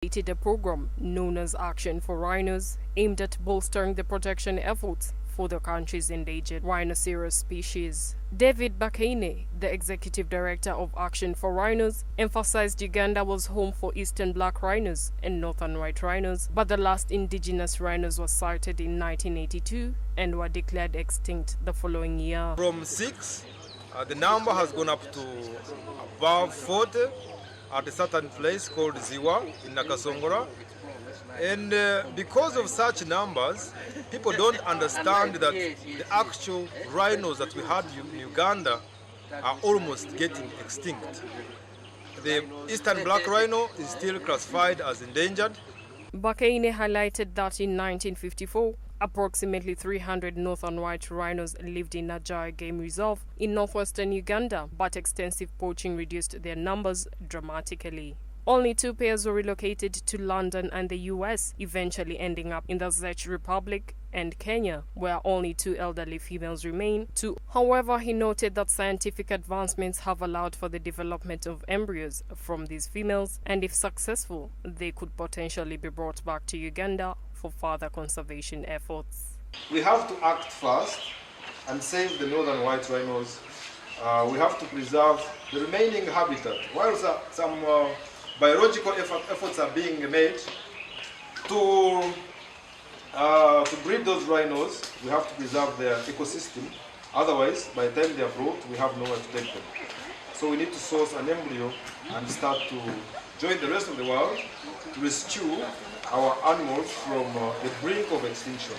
A program known as Action for Rhinos, aimed at bolstering the protection efforts for the country's endangered rhinoceros species. David Bakane, the executive director of Action for Rhinos, emphasized Uganda was home for eastern black rhinos and northern white rhinos, but the last indigenous rhinos were sighted in 1982 and were declared extinct the following year. From 6, the number has gone up to above 40 at a certain place called Ziwa in Nakasongora. And because of such numbers, people don't understand that the actual rhinos that we had in Uganda are almost getting extinct. The eastern black rhino is still classified as endangered. Bakane highlighted that in 1954, approximately 300 northern white rhinos lived in Ajai Game Reserve in northwestern Uganda, but extensive poaching reduced their numbers dramatically. Only 2 pairs were relocated to London and the US, eventually ending up in the Czech Republic and Kenya, where only 2 elderly females remain. However, he noted that scientific advancements have allowed for the development of embryos from these females, and if successful, they could potentially be brought back to Uganda for further conservation efforts. We have to act fast and save the northern white rhinos. We have to preserve the remaining habitat. While some biological efforts are being made to breed those rhinos, we have to preserve their ecosystem. Otherwise, by the time they are brought, we have nowhere to take them. So we need to source an embryo and start to join the rest of the world to rescue our animals from the brink of extinction.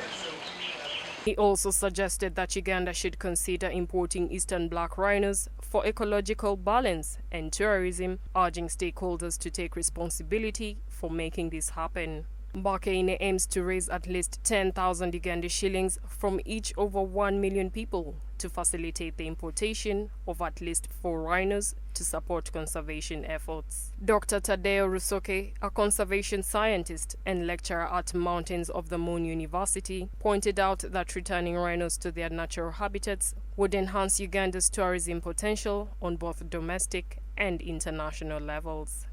He also suggested that Uganda should consider importing eastern black rhinos for ecological balance and tourism, urging stakeholders to take responsibility for making this happen. Bakane aims to raise at least 10,000 Uganda shillings from each over 1 million people to facilitate the importation of at least 4 rhinos to support conservation efforts. Dr. Tadeo Rusoke, a conservation scientist and lecturer at Mountains of the Moon University, pointed out that returning rhinos to their natural habitats would enhance Uganda's tourism potential on both domestic and international levels.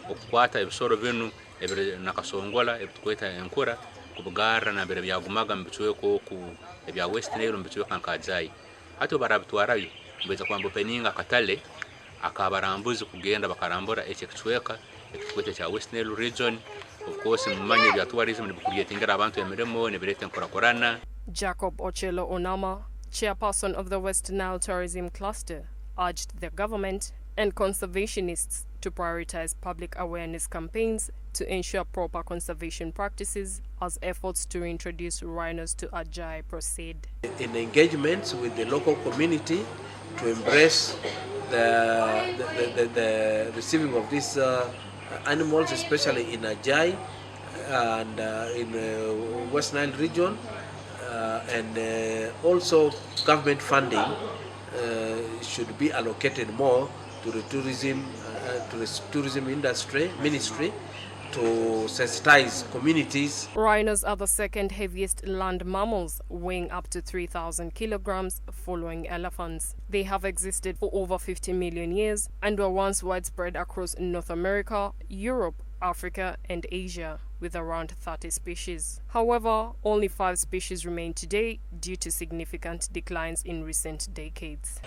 Okukwata ebisoro binu ebiri nakasongola ebitukweta enkura kubugara na bere byagumaga mbitweko ku ebya West Nile mbitweka nkajai hato barabitwarayo mbeza kwambo peninga katale akabarambuzi kugenda bakarambura ekitweka ekitweta cha West Nile region. Of course mmanye bya tourism nibukuriyetingira abantu emiremo nebirete nkurakorana. Jacob Ochelo Onama, chairperson of the West Nile Tourism Cluster, urged the government and conservationists to prioritize public awareness campaigns to ensure proper conservation practices as efforts to introduce rhinos to Ajai proceed. In engagements with the local community to embrace the receiving of these animals, especially in Ajai and in West Nile region, and also government funding should be allocated more to the tourism ministry to sensitize communities. Rhinos are the second heaviest land mammals, weighing up to 3,000 kilograms, following elephants. They have existed for over 50 million years and were once widespread across North America, Europe, Africa, and Asia, with around 30 species. However, only 5 species remain today due to significant declines in recent decades.